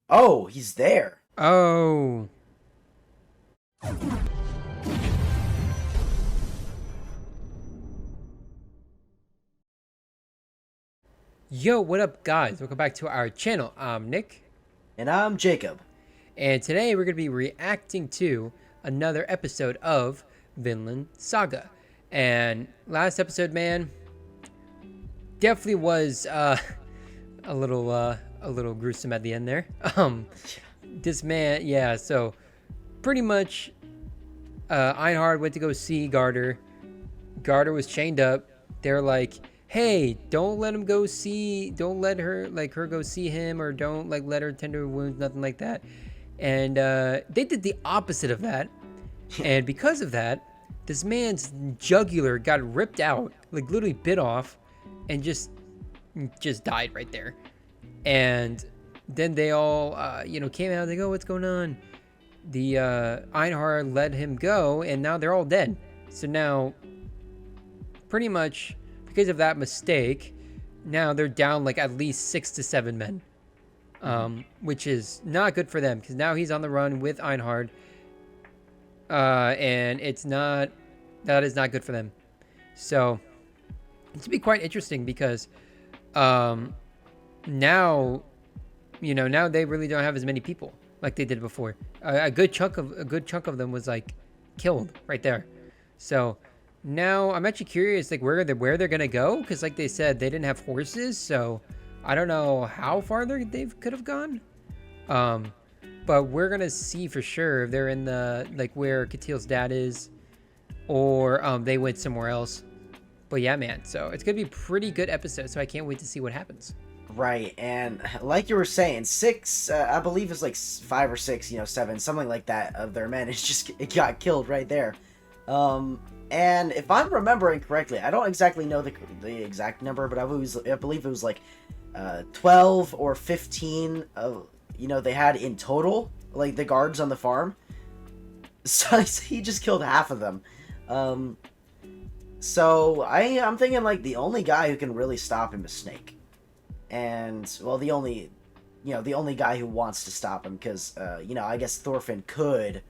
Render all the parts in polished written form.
Oh, he's there. Oh. Yo, what up, guys? Welcome back to our channel. I'm Nick, And I'm Jacob. and today we're going to be reacting to another episode of Vinland Saga. And last episode, man, definitely was a little gruesome at the end there. This man, yeah. So pretty much, Einhard went to go see Garter. Garter was chained up. They're like, hey, don't let him go see, don't let her go see him, or don't let her tend to her wounds, nothing like that. And they did the opposite of that. And because of that, this man's jugular got ripped out, like literally bit off, and just died right there. And then they all came out. They go, what's going on? The Einhard let him go, and now they're all dead. So now, pretty much because of that mistake, now they're down like at least 6 to 7 men, which is not good for them because now he's on the run with Einhard, and that is not good for them. So it's be quite interesting because now now they really don't have as many people like they did before. A good chunk of them was like killed right there. So now I'm actually curious, like where they're gonna go, because like they said, they didn't have horses, so I don't know how far they could have gone. But we're gonna see for sure if they're in the like where Katil's dad is, or they went somewhere else. But yeah, man. So it's gonna be a pretty good episode. So I can't wait to see what happens. Right, and like you were saying, six, I believe it's like 5 or 6, seven, something like that of their men. It got killed right there. And if I'm remembering correctly, I don't exactly know the exact number, but I believe it was like 12 or 15 of they had in total, like the guards on the farm. So he just killed half of them. So I'm thinking like the only guy who can really stop him is Snake. And well, the only guy who wants to stop him, because I guess Thorfinn could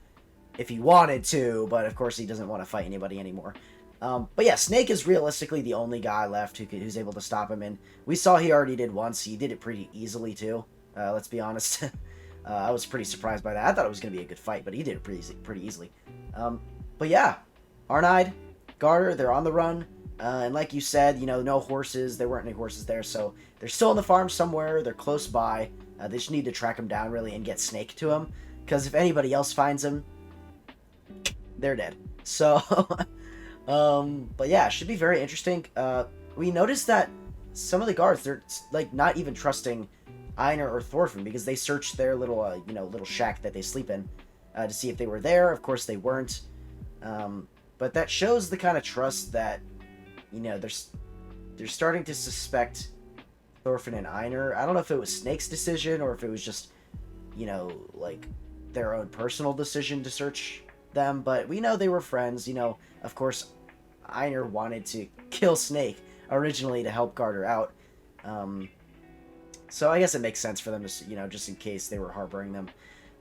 if he wanted to, but of course he doesn't want to fight anybody anymore. But yeah, Snake is realistically the only guy left who's able to stop him, and we saw he already did once. He did it pretty easily too. Let's be honest. I was pretty surprised by that. I thought it was going to be a good fight, but he did it pretty easily. But yeah, Arnide, Garter, they're on the run. And like you said, no horses. There weren't any horses there, so they're still on the farm somewhere. They're close by. They just need to track him down, really, and get Snake to him. Because if anybody else finds him, they're dead. So, but yeah, it should be very interesting. We noticed that some of the guards, they're like not even trusting Einar or Thorfinn, because they searched their little, little shack that they sleep in to see if they were there. Of course, they weren't. But that shows the kind of trust that they're starting to suspect Thorfinn and Einar. I don't know if it was Snake's decision or if it was just, like their own personal decision to search them, but we know they were friends. Of course, Einar wanted to kill Snake originally to help Garter out. So I guess it makes sense for them to, just in case they were harboring them.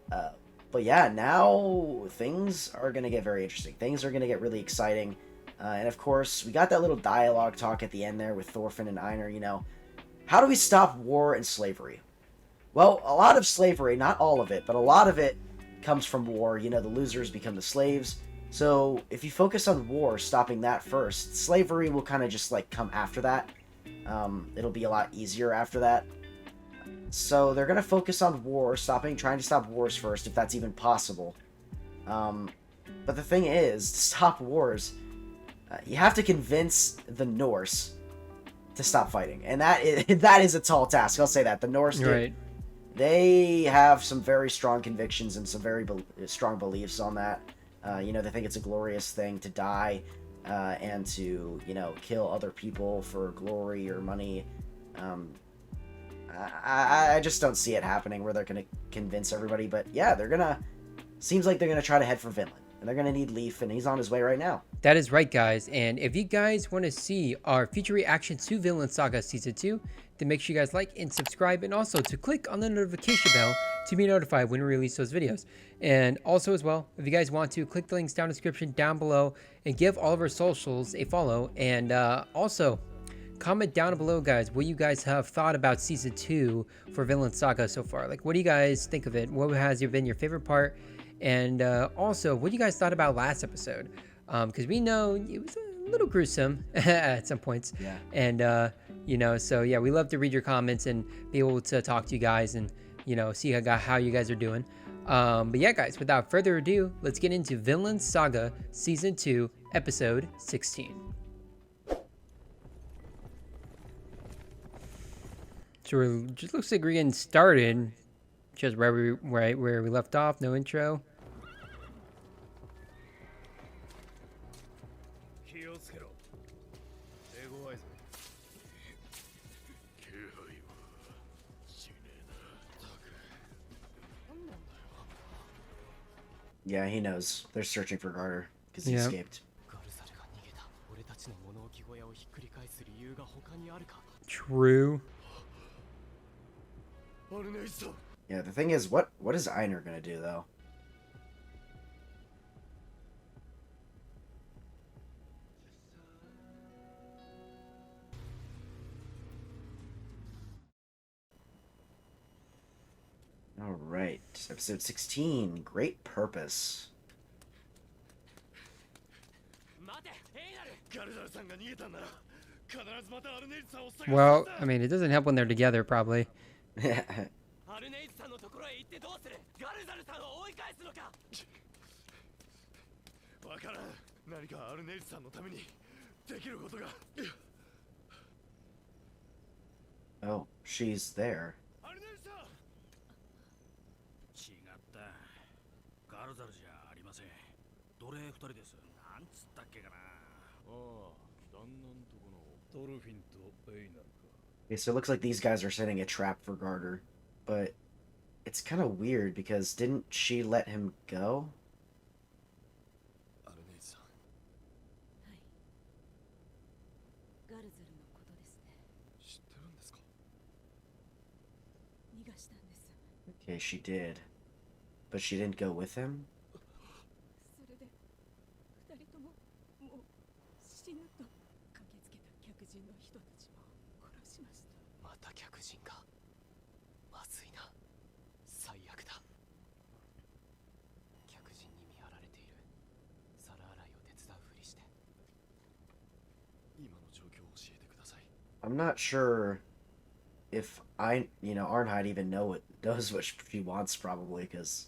But yeah, now things are going to get very interesting. Things are going to get really exciting. And of course, we got that little dialogue talk at the end there with Thorfinn and Einar, How do we stop war and slavery? Well, a lot of slavery, not all of it, but a lot of it comes from war. The losers become the slaves. So if you focus on war, stopping that first, slavery will kind of just like come after that. It'll be a lot easier after that. So they're going to focus on war, trying to stop wars first, if that's even possible. But the thing is, to stop wars, you have to convince the Norse to stop fighting, and that is a tall task. I'll say that the Norse, Right. They have some very strong convictions and some very strong beliefs on that. They think it's a glorious thing to die and to kill other people for glory or money. I just don't see it happening where they're gonna convince everybody. But yeah, seems like they're gonna try to head for Vinland. and they're gonna need Leaf, and he's on his way right now. That is right, guys. And if you guys want to see our future reactions to Vinland Saga Season 2, then make sure you guys like and subscribe, and also to click on the notification bell to be notified when we release those videos. And also as well, if you guys want to, click the links down in the description down below and give all of our socials a follow. And also, comment down below, guys, what you guys have thought about Season 2 for Vinland Saga so far. Like, what do you guys think of it? What has been your favorite part? And also, what you guys thought about last episode? Because we know it was a little gruesome at some points. Yeah. And, you know, so yeah, we love to read your comments and be able to talk to you guys and, you know, see how you guys are doing. But yeah, guys, without further ado, let's get into Vinland Saga Season 2, Episode 16. So it just looks like we're getting started, just where we left off. No intro. Yeah, he knows. They're searching for Garter because he Yeah. escaped. True. Yeah, the thing is, what is Einar gonna do though? All right, episode 16. Great purpose. Well, I mean, it doesn't help when they're together, probably. Oh, she's there. Okay, so it looks like these guys are setting a trap for Garter, but it's kind of weird because didn't she let him go? Okay, she did. But she didn't go with him? I'm not sure if Arnheid even knows what she wants, probably, because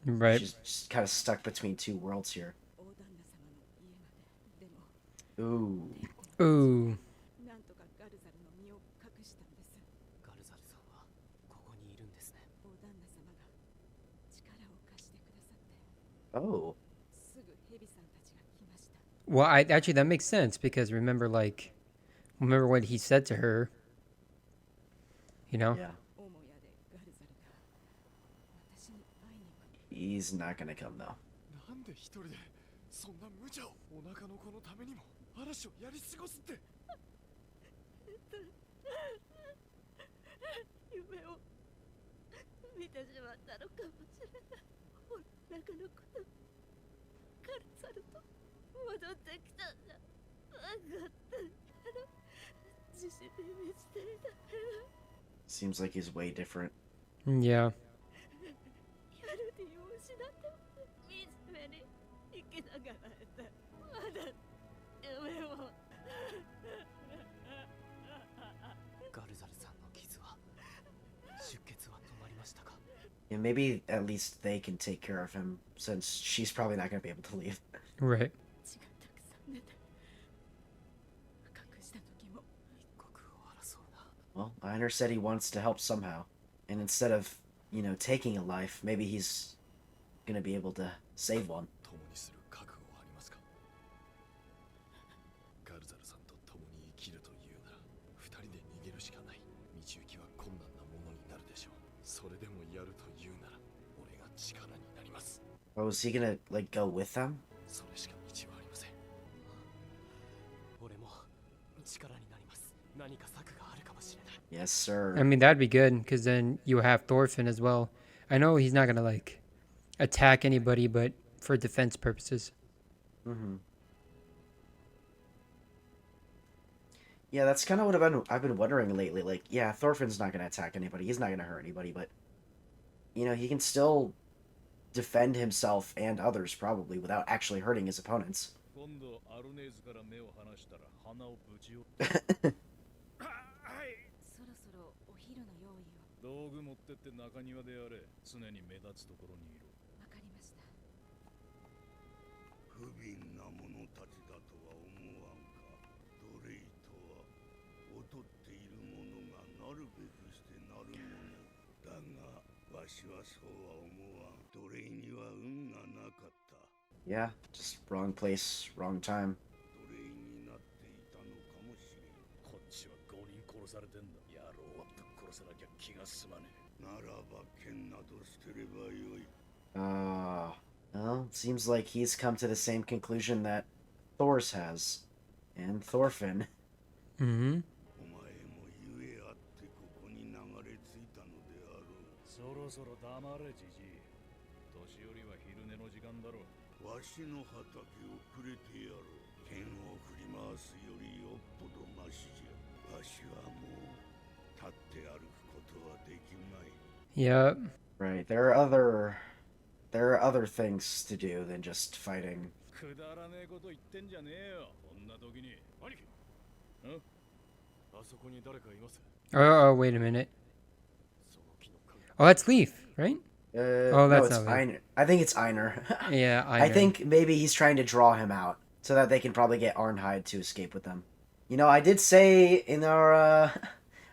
Right. she's just kind of stuck between two worlds here. Ooh. Ooh. Oh. Well, actually that makes sense because remember what he said to her. You know? Yeah. He's not gonna come though. Seems like he's way different. Yeah. Yeah, maybe at least they can take care of him, since she's probably not gonna be able to leave. Right. Well, Einar said he wants to help somehow. And instead of, taking a life, maybe he's gonna be able to save one. Oh, is he gonna, like, go with them? それしか道はありません。俺も力になります。何か策があるかもしれない。 Yes, sir. I mean, that'd be good because then you have Thorfinn as well. I know he's not gonna like attack anybody, but for defense purposes. Mm-hmm. Yeah, that's kind of what I've been wondering lately. Like, yeah, Thorfinn's not gonna attack anybody. He's not gonna hurt anybody, but you know, he can still defend himself and others probably without actually hurting his opponents. 今度アルネーズから目を離したら鼻をぶちを。はい。そろそろお昼の用意を。道具持ってって中庭でやれ。常に目立つところにいろ。わかりました。不憫な者たちだとは思わんか。奴隷とは劣っている者がなるべくしてなるもの。だがわしはそうは思わん。奴隷には運がなかった。 Yeah, just wrong place, wrong time. 奴隷になっていたのかもしれん。こっちは5人殺されてんだ。野郎はぶっ殺さなきゃ気が済まねえ。ならば剣など捨てればよい。Well, it seems like he's come to the same conclusion that Thor's has. And Thorfinn. Mm-hmm. お前もゆえあってここに流れ着いたのであろう。そろそろ黙れじじい。年寄りは昼寝の時間だろう。わしの畑をくれてやろう。剣を振り回すよりよっぽどましじゃ。わしはもう立って歩くことはできまい。 Yep. Right, there are other things to do than just fighting. くだらねえこと言ってんじゃねえよ。こんな時に。兄貴。ん？あそこに誰かいます。Oh, wait a minute. Oh, that's Leaf, right? Oh, that's no, it's not me. Einar. I think it's Einar. Yeah, I think maybe he's trying to draw him out so that they can probably get Arnheid to escape with them. You know, I did say in our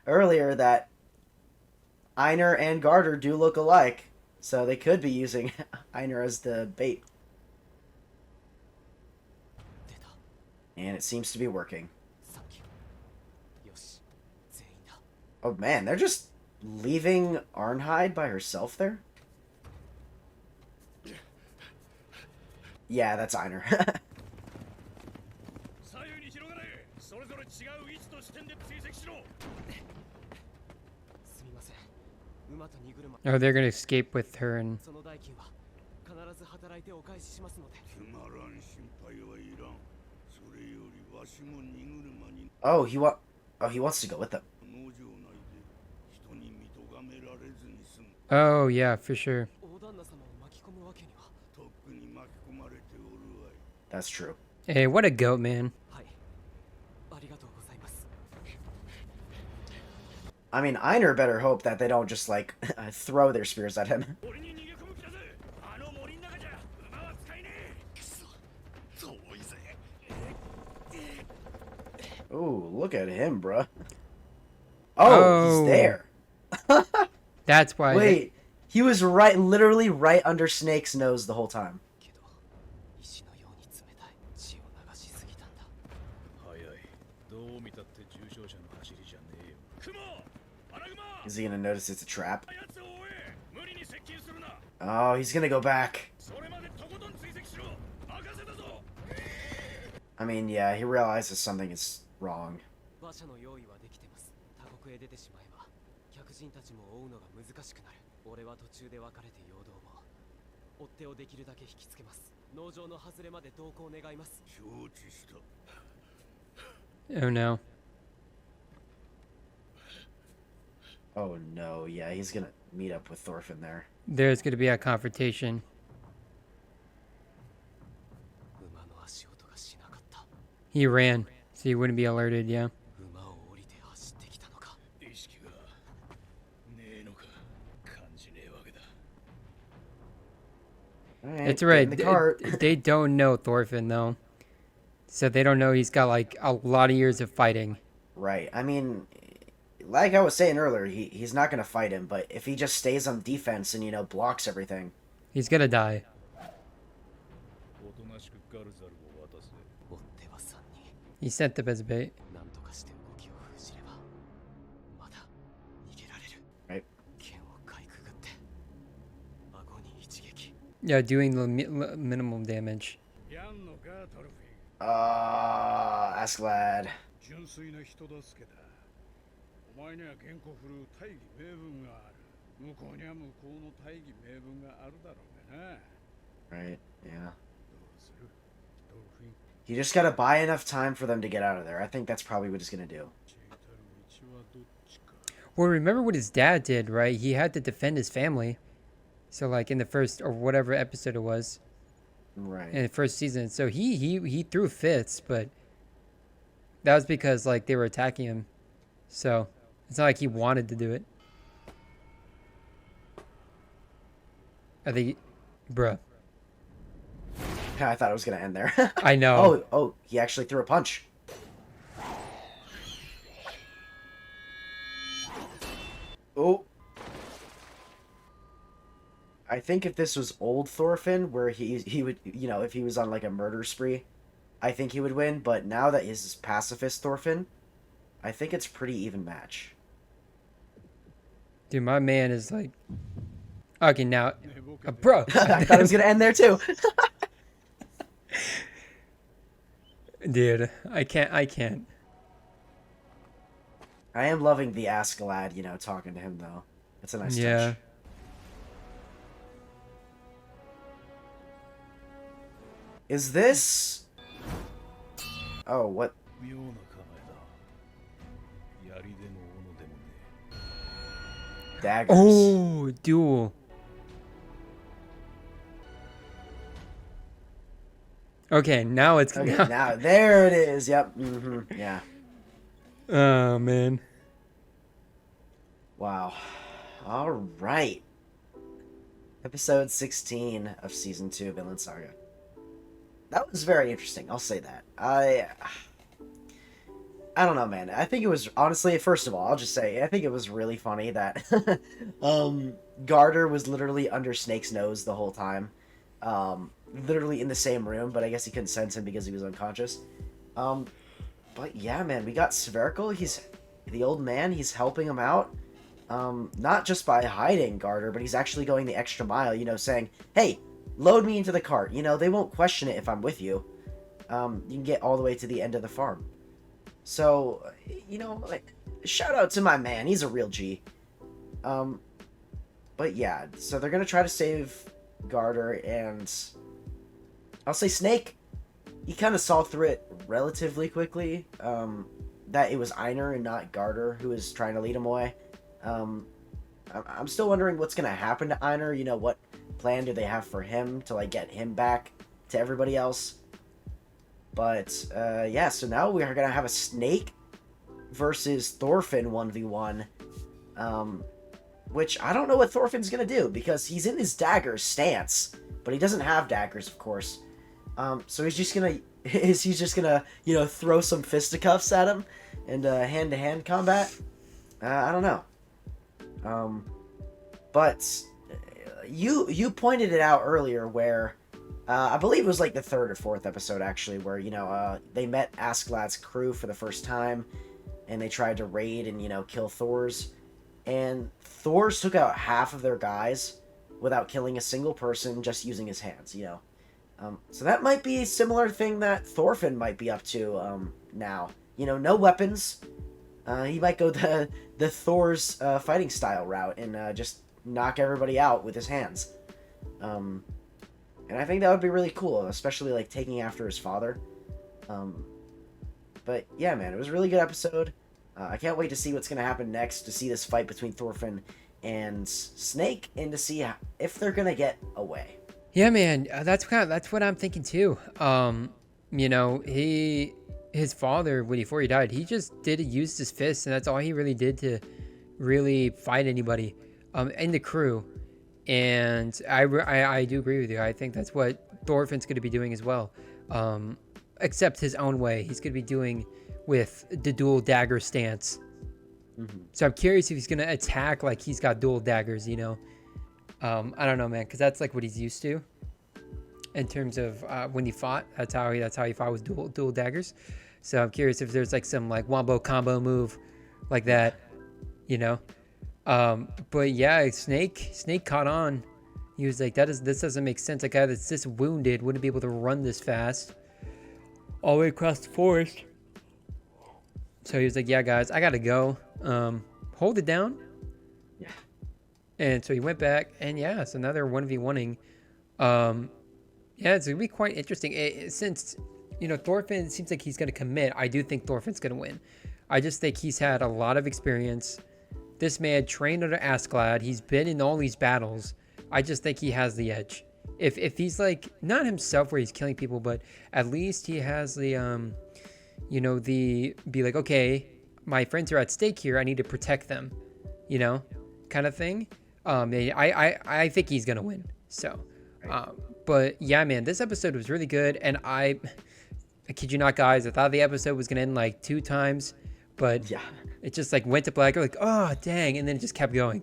earlier that Einar and Garter do look alike, so they could be using Einar as the bait. And it seems to be working. Oh man, they're just leaving Arnheid by herself there? Yeah, that's Einar. Oh, they're gonna escape with her and... その代金は必ず働いてお返ししますので。つまらん心配はいらん。それよりわしも荷車に。Oh, he wants to go with them. 農場内で人に見とがめられずに済む。 Oh, yeah, for sure. 大旦那様を巻き込むわけには。とっくに巻き込まれておるわい。 That's true. Hey, what a goat, man. はい。ありがとうございます。 I mean, Einar better hope that they don't just, like, throw their spears at him. Ooh, look at him, bruh. Oh, he's there. That's why. Wait, he was literally right under Snake's nose the whole time. けど、石のように冷たい血を流しすぎたんだ。早い。どう見たって重傷者の走りじゃねえよ。クモ！ Is he gonna notice it's a trap? Oh, he's gonna go back. I mean, yeah, he realizes something is wrong. 馬車の用意はできてます。他国へ出てしまえば、客人たちも追うのが難しくなる。俺は途中で別れて陽動を。追っ手をできるだけ引きつけます。農場の外れまで同行願います。承知した。 Oh, no. Oh no, yeah, he's gonna meet up with Thorfinn there. There's gonna be a confrontation. 馬の足音がしなかった。 He ran, so he wouldn't be alerted, yeah. 馬を降りて走ってきたのか。意識がねえのか感じねえわけだ。Alright, It's get right. in the cart. They don't know Thorfinn, though. So they don't know he's got, like, a lot of years of fighting. Right, I mean, like I was saying earlier, he's not gonna fight him, but if he just stays on defense and, you know, blocks everything. He's gonna die. おとなしくガルザルを渡せ。追っ手は3人。 He sent them as bait. なんとかして動きを封じれば、まだ逃げられる。 Right. 剣をかいくぐって、顎に一撃。Yeah, doing the minimum damage. やんのかトルフィン Askeladd. 純粋な人助けだお前には原稿振るう大義名分がある向こうには向こうの大義名分があるだろうがな Right, yeah. どうするトルフィン You just gotta buy enough time for them to get out of there. I think that's probably what he's gonna do. 知りたる道はどっちか Well, remember what his dad did, right? He had to defend his family. So like in the first or whatever episode it was Right. in the first season. So he threw fits, but that was because like they were attacking him. So it's not like he wanted to do it. I think, bruh. I thought it was gonna end there. I know. Oh, he actually threw a punch. Oh. I think if this was old Thorfinn, where he would, you know, if he was on like a murder spree, I think he would win. But now that he's pacifist Thorfinn, I think it's pretty even match. Dude, my man is like, okay, now, bro. I thought it was gonna end there too. Dude, I can't. I am loving the Askeladd, you know, talking to him though. It's a nice Yeah. touch. Is this? Oh, what? 妙な構えだ槍でも斧でもね Daggers. Oh, duel. Okay, now it's Okay, now there it is. Yep. Yeah. Oh man. Wow. All right. Episode 16 of season 2 of Vinland Saga. That was very interesting. I'll say that. I don't know, man. I think it was honestly. First of all, I'll just say I think it was really funny that Garter was literally under Snake's nose the whole time, literally in the same room. But I guess he couldn't sense him because he was unconscious. But yeah, man, we got Spherical. He's the old man. He's helping him out. Not just by hiding Garter, but he's actually going the extra mile. You know, saying, "Hey, load me into the cart. You know, they won't question it if I'm with you. You can get all the way to the end of the farm." So, you know, like, shout out to my man. He's a real G. But yeah, so they're gonna try to save Garter, and I'll say Snake. He kind of saw through it relatively quickly. That it was Einar and not Garter who was trying to lead him away. I'm still wondering what's gonna happen to Einar. You know, what plan do they have for him to like get him back to everybody else? But yeah, so now we are gonna have a Snake versus Thorfinn 1v1, which I don't know what Thorfinn's gonna do because he's in his dagger stance, but he doesn't have daggers, of course. So he's just gonna you know, throw some fisticuffs at him and hand-to-hand combat. I don't know. But you pointed it out earlier where I believe it was like the 3rd or 4th episode actually, where, you know, they met Askeladd's crew for the first time and they tried to raid and, you know, kill Thor's, and Thor's took out half of their guys without killing a single person, just using his hands, you know. So that might be a similar thing that Thorfinn might be up to now. You know, no weapons. He might go the Thor's fighting style route and just knock everybody out with his hands. And I think that would be really cool, especially like taking after his father. But yeah, man, it was a really good episode. I can't wait to see what's going to happen next, to see this fight between Thorfinn and Snake, and to see if they're going to get away. Yeah, man, that's what I'm thinking too. You know, his father, before he died, he just used his fists, and that's all he really did to really fight anybody in the crew. And I do agree with you. I think that's what Thorfinn's going to be doing as well, except his own way. He's going to be doing with the dual dagger stance. Mm-hmm. So I'm curious if he's going to attack like he's got dual daggers, you know. I don't know, man, because that's like what he's used to in terms of when he fought. That's how he fought with dual daggers. So I'm curious if there's like some like wombo combo move like that, you know. But yeah, Snake caught on, He was like, this doesn't make sense. A guy that's this wounded wouldn't be able to run this fast all the way across the forest. So he was like, yeah, guys, I gotta go. Hold it down. Yeah. And so he went back, and yeah, so now they're 1v1ing. Yeah, it's gonna be quite interesting. Since, Thorfinn seems like he's gonna commit, I do think Thorfinn's gonna win. I just think he's had a lot of experience. This man trained under Askeladd. He's been in all these battles. I just think he has the edge. If he's like, not himself where he's killing people, but at least he has the, be like, okay, my friends are at stake here. I need to protect them, kind of thing. I think he's going to win. So, but yeah, man, this episode was really good. And I kid you not, guys, I thought the episode was going to end like 2 times, but yeah, it just like went to black. You're like, oh, dang. And then it just kept going.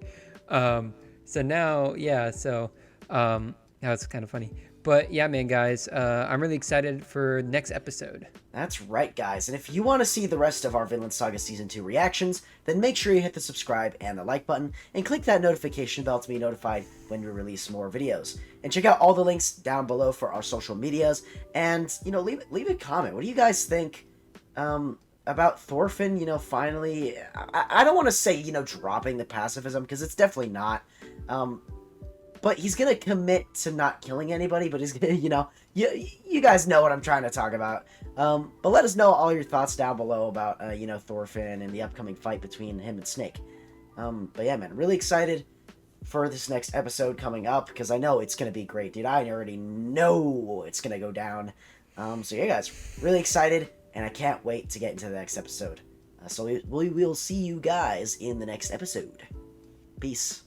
So now, yeah, so now it's kind of funny. But yeah, man, guys, I'm really excited for next episode. That's right, guys. And if you want to see the rest of our Vinland Saga Season 2 reactions, then make sure you hit the subscribe and the like button, and click that notification bell to be notified when we release more videos. And check out all the links down below for our social medias, and, leave a comment. What do you guys think about Thorfinn, finally... I don't want to say, dropping the pacifism, because it's definitely not. But he's going to commit to not killing anybody, but he's going to, you guys know what I'm trying to talk about. But let us know all your thoughts down below about, Thorfinn and the upcoming fight between him and Snake. But yeah, man, really excited for this next episode coming up, because I know it's going to be great, dude. I already know it's going to go down. So yeah, guys, really excited, and I can't wait to get into the next episode. So we will see you guys in the next episode. Peace.